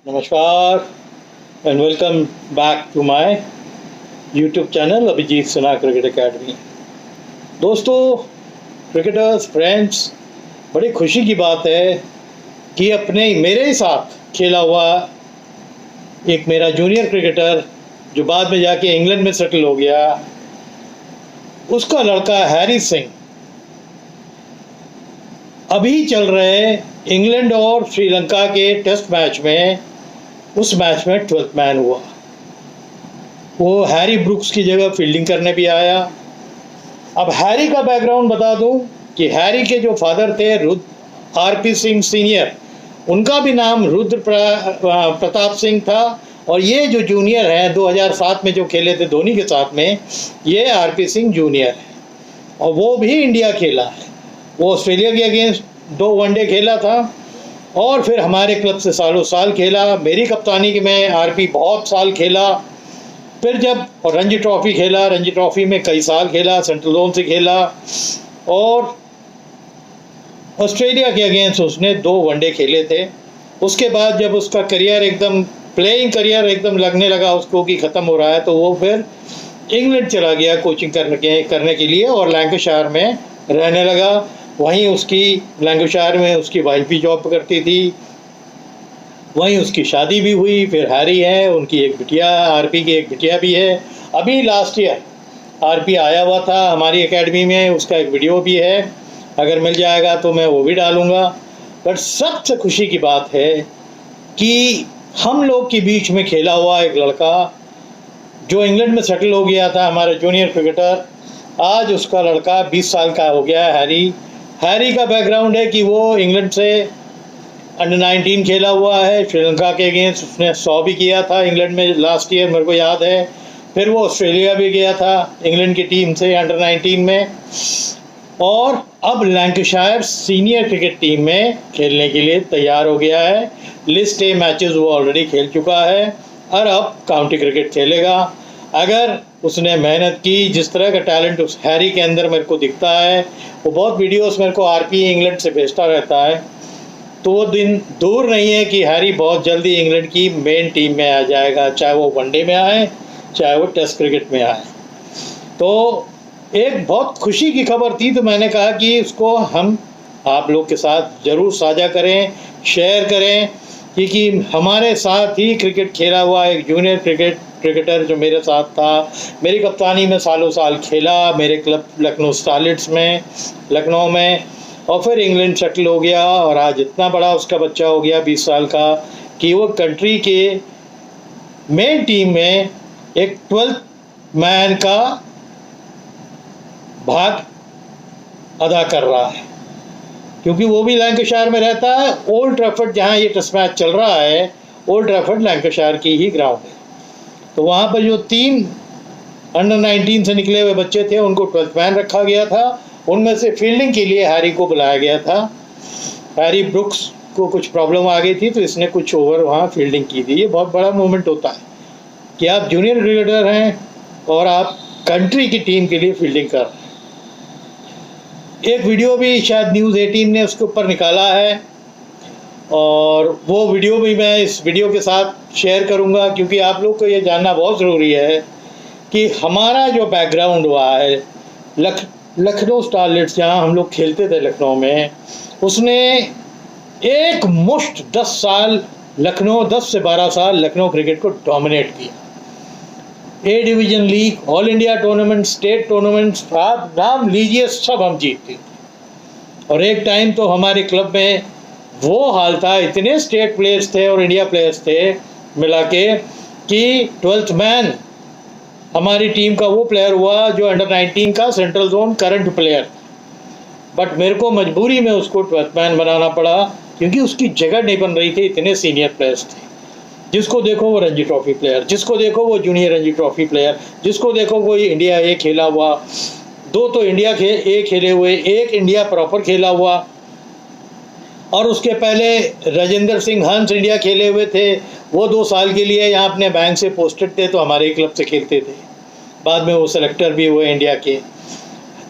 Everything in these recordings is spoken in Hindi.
नमस्कार and welcome back to my YouTube channel Abhijeet Sinha cricket academy. दोस्तों, क्रिकेटर्स, फ्रेंड्स, बड़ी खुशी की बात है कि मेरे ही साथ खेला हुआ एक मेरा जूनियर क्रिकेटर जो बाद में जाके इंग्लैंड में सेटल हो गया, उसका लड़का हैरी सिंह अभी चल रहे इंग्लैंड और श्रीलंका के टेस्ट मैच में, उस मैच में 12th मैन हुआ। वो हैरी ब्रुक्स की जगह फील्डिंग करने भी आया। अब हैरी का बैकग्राउंड बता दूं कि हैरी के जो फादर थे आरपी सिंह सीनियर, उनका भी नाम रुद्र प्रताप सिंह था। और ये जो जूनियर है 2007 में जो खेले थे धोनी के साथ में, ये आरपी सिंह जूनियर है और वो भी इंडिया खेला है। वो ऑस्ट्रेलिया के अगेंस्ट 2 वनडे खेला था और फिर हमारे क्लब से सालों साल खेला। मेरी कप्तानी के में आरपी बहुत साल खेला। फिर जब रणजी ट्रॉफी खेला, रणजी ट्रॉफी में कई साल खेला, सेंट्रल जोन से खेला और ऑस्ट्रेलिया के अगेंस्ट उसने 2 वनडे खेले थे। उसके बाद जब उसका करियर एकदम प्लेइंग करियर एकदम लगने लगा उसको कि ख़त्म हो रहा है, तो वो फिर इंग्लैंड चला गया कोचिंग करने के लिए और लैंकाशायर में रहने लगा। वहीं उसकी लैंकाशायर में उसकी वाइफ भी जॉब करती थी, वहीं उसकी शादी भी हुई। फिर हैरी है, उनकी एक बिटिया, आरपी की एक बिटिया भी है। अभी लास्ट ईयर आरपी आया हुआ था हमारी एकेडमी में, उसका एक वीडियो भी है, अगर मिल जाएगा तो मैं वो भी डालूँगा। बट सबसे खुशी की बात है कि हम लोग के बीच में खेला हुआ एक लड़का जो इंग्लैंड में सेटल हो गया था, हमारा जूनियर क्रिकेटर, आज उसका लड़का 20 साल का हो गया है। हैरी का बैकग्राउंड है कि वो इंग्लैंड से अंडर 19 खेला हुआ है। श्रीलंका के अगेंस्ट उसने 100 भी किया था इंग्लैंड में लास्ट ईयर, मेरे को याद है। फिर वो ऑस्ट्रेलिया भी गया था इंग्लैंड की टीम से अंडर 19 में और अब लैंकाशायर सीनियर क्रिकेट टीम में खेलने के लिए तैयार हो गया है। लिस्ट ए मैचेस वो ऑलरेडी खेल चुका है और अब काउंटी क्रिकेट खेलेगा। अगर उसने मेहनत की, जिस तरह का टैलेंट उस हैरी के अंदर मेरे को दिखता है, वो बहुत वीडियोस मेरे को आरपी इंग्लैंड से भेजता रहता है, तो वो दिन दूर नहीं है कि हैरी बहुत जल्दी इंग्लैंड की मेन टीम में आ जाएगा, चाहे वो वनडे में आए चाहे वो टेस्ट क्रिकेट में आए। तो एक बहुत खुशी की खबर थी, तो मैंने कहा कि इसको हम आप लोग के साथ ज़रूर साझा करें, शेयर करें, क्योंकि हमारे साथ ही क्रिकेट खेला हुआ एक जूनियर क्रिकेटर जो मेरे साथ था, मेरी कप्तानी में सालों साल खेला, मेरे क्लब लखनऊ स्टारलेट्स में लखनऊ में, और फिर इंग्लैंड सेटल हो गया और आज इतना बड़ा उसका बच्चा हो गया 20 साल का कि वो कंट्री के मेन टीम में एक 12th मैन का भाग अदा कर रहा है, क्योंकि वो भी लैंकाशायर में रहता है। ओल्ड ट्रैफर्ड जहाँ ये टेस्ट मैच चल रहा है, ओल्ड ट्रैफर्ड लैंकाशायर की ही ग्राउंड है। तो वहाँ पर जो 3 अंडर 19 से निकले हुए बच्चे थे उनको 12th मैन रखा गया था। उनमें से फील्डिंग के लिए हैरी को बुलाया गया था। हैरी ब्रुक्स को कुछ प्रॉब्लम आ गई थी तो इसने कुछ ओवर वहाँ फील्डिंग की थी। ये बहुत बड़ा मोमेंट होता है कि आप जूनियर क्रिकेटर हैं और आप कंट्री की टीम के लिए फील्डिंग कर रहे हैं। एक वीडियो भी शायद न्यूज़ 18 ने उसके ऊपर निकाला है और वो वीडियो भी मैं इस वीडियो के साथ शेयर करूंगा, क्योंकि आप लोग को ये जानना बहुत ज़रूरी है कि हमारा जो बैकग्राउंड हुआ है लखनऊ स्टारलेट्स, जहाँ हम लोग खेलते थे लखनऊ में, उसने एक मुश्त 10 साल लखनऊ, 10 से 12 साल लखनऊ क्रिकेट को डोमिनेट किया। A division league, all India tournament, state tournaments, आप नाम लीजिए, सब हम जीतते थे। और एक टाइम तो हमारे क्लब में वो हाल था, इतने स्टेट प्लेयर्स थे और इंडिया प्लेयर्स थे मिला के, कि 12th मैन हमारी टीम का वो प्लेयर हुआ जो अंडर 19 का central zone current player. But मेरे को मजबूरी में उसको 12th मैन बनाना पड़ा, क्योंकि उसकी जगह नहीं बन रही थी, इतने सीनियर प्लेयर्स थे। जिसको देखो वो रणजी ट्रॉफी प्लेयर, जिसको देखो वो जूनियर रणजी ट्रॉफी प्लेयर, जिसको देखो कोई इंडिया ए खेला हुआ, 2 तो इंडिया ए खेले हुए, 1 इंडिया प्रॉपर खेला हुआ, और उसके पहले राजेंद्र सिंह हंस इंडिया खेले हुए थे। वो 2 साल के लिए यहाँ अपने बैंक से पोस्टेड थे तो हमारे क्लब से खेलते थे। बाद में वो सेलेक्टर भी हुए, इंडिया के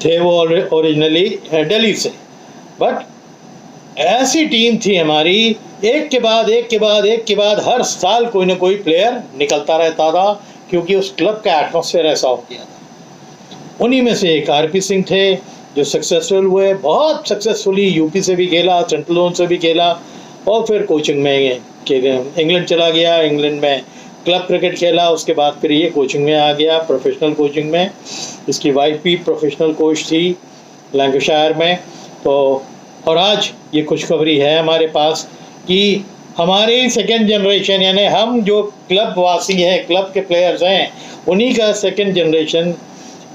थे वो ओरिजिनली दिल्ली से। बट ऐसी टीम थी हमारी एक के बाद एक के बाद एक के बाद हर साल कोई ना कोई प्लेयर निकलता रहता था, क्योंकि उस क्लब का एटमॉस्फेयर ऐसा हो गया था। उन्हीं में से एक आरपी सिंह थे जो सक्सेसफुल हुए, बहुत सक्सेसफुली यूपी से भी खेला, सेंट्रल जोन से भी खेला, और फिर कोचिंग में इंग्लैंड चला गया, इंग्लैंड में क्लब क्रिकेट खेला, उसके बाद फिर ये कोचिंग में आ गया, प्रोफेशनल कोचिंग में। इसकी वाइफ भी प्रोफेशनल कोच थी लैंकाशायर में। तो और आज ये खुशखबरी है हमारे पास कि हमारी सेकेंड जनरेशन, यानी हम जो क्लब वासी हैं, क्लब के प्लेयर्स हैं, उन्हीं का सेकेंड जनरेशन,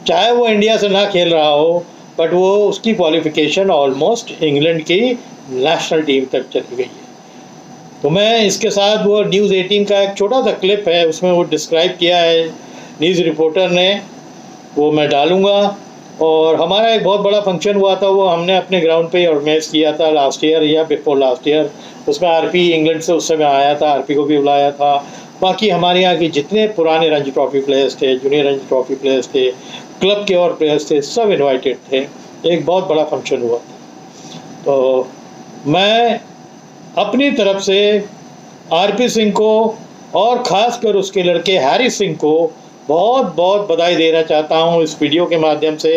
चाहे वो इंडिया से ना खेल रहा हो, बट वो उसकी क्वालिफिकेशन ऑलमोस्ट इंग्लैंड की नेशनल टीम तक चली गई है। तो मैं इसके साथ वो न्यूज़ 18 का एक छोटा सा क्लिप है, उसमें वो डिस्क्राइब किया है न्यूज़ रिपोर्टर ने, वो मैं डालूँगा। और हमारा एक बहुत बड़ा फंक्शन हुआ था, वो हमने अपने ग्राउंड पे ऑर्गेनाइज किया था लास्ट ईयर या बिफोर लास्ट ईयर। उसमें आरपी इंग्लैंड से उस समय आया था, आरपी को भी बुलाया था। बाकी हमारे यहाँ के जितने पुराने रणजी ट्रॉफी प्लेयर्स थे, जूनियर रणजी ट्रॉफी प्लेयर्स थे, क्लब के और प्लेयर्स थे, सब इन्वाइटेड थे। एक बहुत बड़ा फंक्शन हुआ था। तो मैं अपनी तरफ से आरपी सिंह को और ख़ासकर उसके लड़के हैरी सिंह को बहुत बहुत बधाई देना चाहता हूँ इस वीडियो के माध्यम से।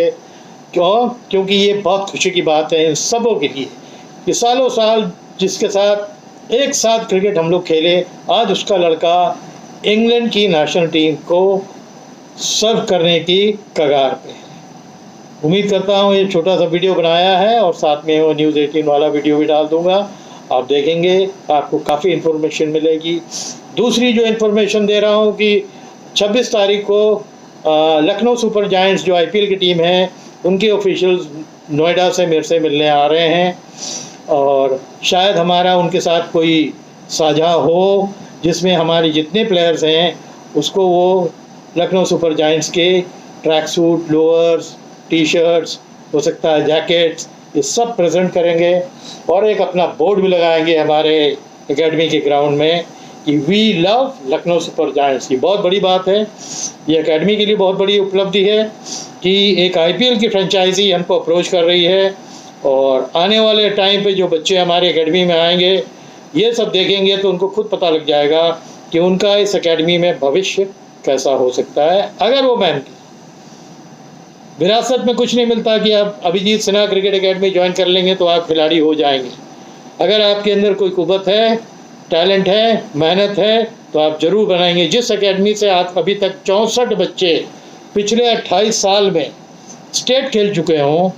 क्योंकि ये बहुत खुशी की बात है इन सबों के लिए कि सालों साल जिसके साथ एक साथ क्रिकेट हम लोग खेले, आज उसका लड़का इंग्लैंड की नेशनल टीम को सर्व करने की कगार पे है। उम्मीद करता हूँ ये छोटा सा वीडियो बनाया है और साथ में वो न्यूज़ 18 वाला वीडियो भी डाल दूँगा, आप देखेंगे, आपको काफ़ी इन्फॉर्मेशन मिलेगी। दूसरी जो इन्फॉर्मेशन दे रहा हूँ कि 26 तारीख को लखनऊ सुपर जायंट्स जो आईपीएल की टीम है, उनके ऑफिशियल्स नोएडा से मेरे से मिलने आ रहे हैं, और शायद हमारा उनके साथ कोई साझा हो जिसमें हमारे जितने प्लेयर्स हैं उसको वो लखनऊ सुपर जायंट्स के track suit, lowers, T shirts, हो सकता है जैकेट्स, ये सब प्रेजेंट करेंगे। और एक अपना बोर्ड भी लगाएंगे हमारे एकेडमी के ग्राउंड में कि we love Lucknow Super Giants. की बहुत बड़ी बात है, ये एकेडमी के लिए बहुत बड़ी उपलब्धि है कि एक आईपीएल की फ्रेंचाइजी हमको अप्रोच कर रही है, और आने वाले टाइम पे जो बच्चे हमारे एकेडमी में आएंगे ये सब देखेंगे तो उनको खुद पता लग जाएगा कि उनका इस एकेडमी में भविष्य कैसा हो सकता है अगर वो मेहनत। विरासत में कुछ नहीं मिलता कि आप Abhijeet Sinha cricket academy join कर लेंगे तो आप खिलाड़ी हो जाएंगे। अगर आपके अंदर कोई कुव्वत है, टैलेंट है, मेहनत है, तो आप ज़रूर बनाएंगे। जिस एकेडमी से आप अभी तक 64 बच्चे पिछले 28 साल में स्टेट खेल चुके हों,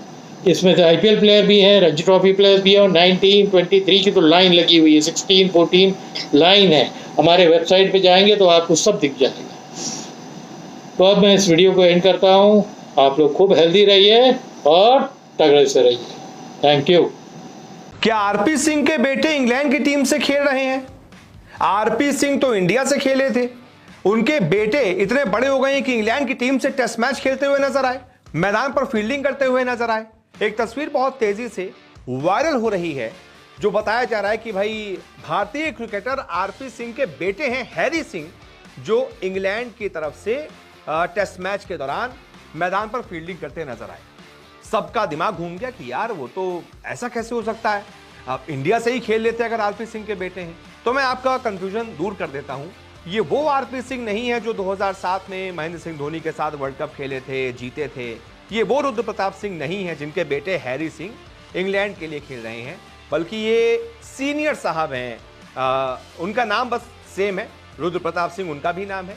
इसमें से आईपीएल प्लेयर भी हैं, रणजी ट्रॉफी प्लेयर भी हैं, और 19, 23 की तो लाइन लगी हुई है, 16, 14 लाइन है। हमारे वेबसाइट पे जाएंगे तो आपको सब दिख जाएगा। तो अब मैं इस वीडियो को एंड करता हूँ। आप लोग खूब हेल्दी रहिए और तगड़े से रहिए। Thank you. क्या आरपी सिंह के बेटे इंग्लैंड की टीम से खेल रहे हैं? आरपी सिंह तो इंडिया से खेले थे, उनके बेटे इतने बड़े हो गए हैं कि इंग्लैंड की टीम से टेस्ट मैच खेलते हुए नजर आए, मैदान पर फील्डिंग करते हुए नजर आए। एक तस्वीर बहुत तेजी से वायरल हो रही है जो बताया जा रहा है कि भाई भारतीय क्रिकेटर आरपी सिंह के बेटे हैं हैरी सिंह, जो इंग्लैंड की तरफ से टेस्ट मैच के दौरान मैदान पर फील्डिंग करते नजर आए। सबका दिमाग घूम गया कि यार वो तो ऐसा कैसे हो सकता है, आप इंडिया से ही खेल लेते अगर आरपी सिंह के बेटे हैं। तो मैं आपका कंफ्यूजन दूर कर देता हूं, ये वो आरपी सिंह नहीं है जो 2007 में महेंद्र सिंह धोनी के साथ वर्ल्ड कप खेले थे, जीते थे। ये वो रुद्र प्रताप सिंह नहीं है जिनके बेटे हैरी सिंह इंग्लैंड के लिए खेल रहे हैं, बल्कि ये सीनियर साहब हैं। उनका नाम बस सेम है, रुद्र प्रताप सिंह उनका भी नाम है,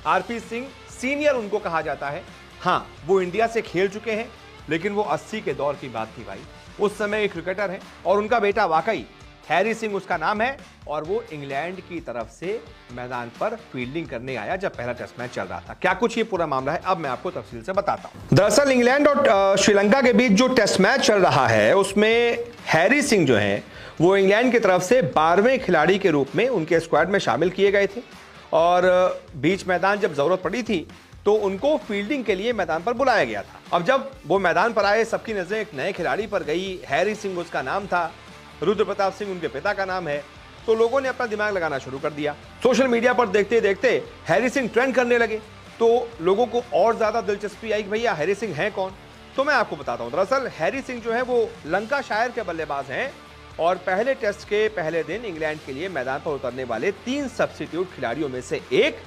आरपी सिंह सीनियर उनको कहा जाता है। हाँ, वो इंडिया से खेल चुके हैं, लेकिन वो 80 के दौर की बात थी भाई, उस समय एक क्रिकेटर है, और उनका बेटा वाकई हैरी सिंह उसका नाम है, और वो इंग्लैंड की तरफ से मैदान पर फील्डिंग करने आया जब पहला टेस्ट मैच चल रहा था। क्या कुछ ये पूरा मामला है, अब मैं आपको तफसील से बताता हूं। दरअसल इंग्लैंड और श्रीलंका के बीच जो टेस्ट मैच चल रहा है उसमें हैरी सिंह जो है वो इंग्लैंड की तरफ से 12वें खिलाड़ी के रूप में उनके स्क्वाड में शामिल किए गए थे, और बीच मैदान जब जरूरत पड़ी थी तो उनको फील्डिंग के लिए मैदान पर बुलाया गया था। अब जब वो मैदान पर आए, सबकी नजरें एक नए खिलाड़ी पर गई। हैरी सिंह उसका नाम था, रुद्र प्रताप सिंह उनके पिता का नाम है, तो लोगों ने अपना दिमाग लगाना शुरू कर दिया। सोशल मीडिया पर देखते देखते हैरी सिंह ट्रेंड करने लगे, तो लोगों को और ज्यादा दिलचस्पी आई कि भैया हैरी सिंह है कौन। तो मैं आपको बताता हूं, दरअसल हैरी सिंह जो है वो लंकाशायर के बल्लेबाज हैं, और पहले टेस्ट के पहले दिन इंग्लैंड के लिए मैदान पर उतरने वाले 3 सब्स्टिट्यूट खिलाड़ियों में से एक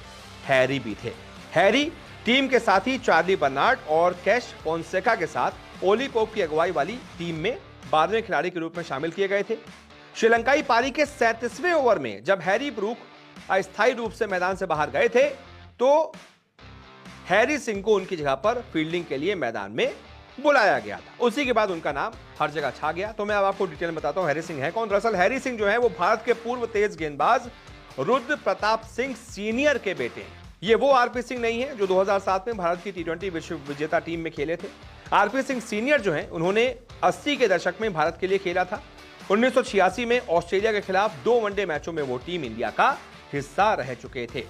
हैरी भी थे। हैरी टीम के साथी चार्ली बर्नार्ड और कैश फोंसेका के साथ ओली पोप की अगुवाई वाली टीम में 12वें खिलाड़ी के रूप में शामिल किए गए थे। श्रीलंकाई पारी के 37वें ओवर में जब हैरी ब्रूक अस्थायी रूप से मैदान से बाहर गए थे तो हैरी सिंह को उनकी जगह पर फील्डिंग के लिए मैदान में बुलाया गया था। उसी के बाद उनका नाम हर जगह छा गया। तो मैं अब आपको डिटेल में बताता हूं हैरी सिंह है कौन। दरअसल हैरी सिंह जो है वो भारत के पूर्व तेज गेंदबाज रुद्र प्रताप सिंह सीनियर के बेटे हैं। ये वो आरपी सिंह नहीं है जो 2007 में भारत की T20 विश्व विजेता टीम में खेले थे। आरपी सिंह सीनियर जो है उन्होंने 80 के दशक में भारत के लिए खेला था। 1986 में ऑस्ट्रेलिया के खिलाफ 2 वनडे मैचों में वो टीम इंडिया का हिस्सा रह चुके थे।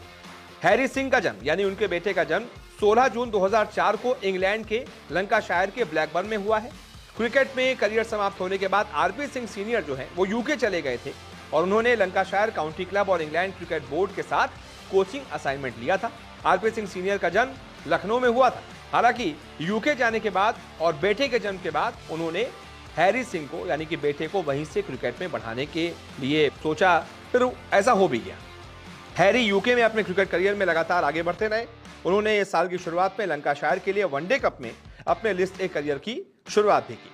हैरी सिंह का जन्म यानी उनके बेटे का जन्म 16 जून 2004 को इंग्लैंड के लंकाशायर के ब्लैकबर्न में हुआ है। क्रिकेट में करियर समाप्त होने के बाद आरपी सिंह सीनियर जो है वो यूके चले गए थे और उन्होंने लंकाशायर काउंटी क्लब और इंग्लैंड क्रिकेट बोर्ड के साथ कोचिंग असाइनमेंट लिया था। आरपी सिंह सीनियर का जन्म लखनऊ में हुआ था। हालांकि यूके जाने के बाद और बेटे के जन्म के बाद उन्होंने हैरी सिंह को यानी कि बेटे को वहीं से क्रिकेट में बढ़ाने के लिए सोचा, फिर ऐसा हो भी गया। हैरी यूके में अपने क्रिकेट करियर में लगातार आगे बढ़ते रहे। उन्होंने इस साल की शुरुआत में लंकाशायर के लिए वनडे कप में अपने लिस्ट ए करियर की शुरुआत भी की।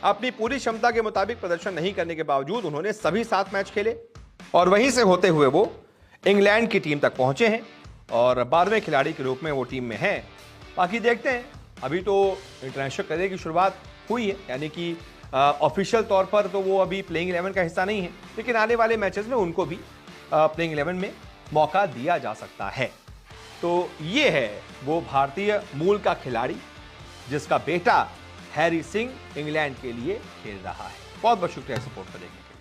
अपनी पूरी क्षमता के मुताबिक प्रदर्शन नहीं करने के बावजूद उन्होंने सभी 7 मैच खेले और वहीं से होते हुए वो इंग्लैंड की टीम तक पहुंचे हैं और 12वें खिलाड़ी के रूप में वो टीम में हैं। बाकी देखते हैं, अभी तो इंटरनेशनल करियर की शुरुआत हुई है, यानी कि ऑफिशियल तौर पर तो वो अभी प्लेइंग 11 का हिस्सा नहीं है, लेकिन आने वाले मैचेस में उनको भी प्लेइंग 11 में मौका दिया जा सकता है। तो ये है वो भारतीय मूल का खिलाड़ी जिसका बेटा हैरी सिंह इंग्लैंड के लिए खेल रहा है। बहुत बहुत शुक्रिया सपोर्ट करने के लिए।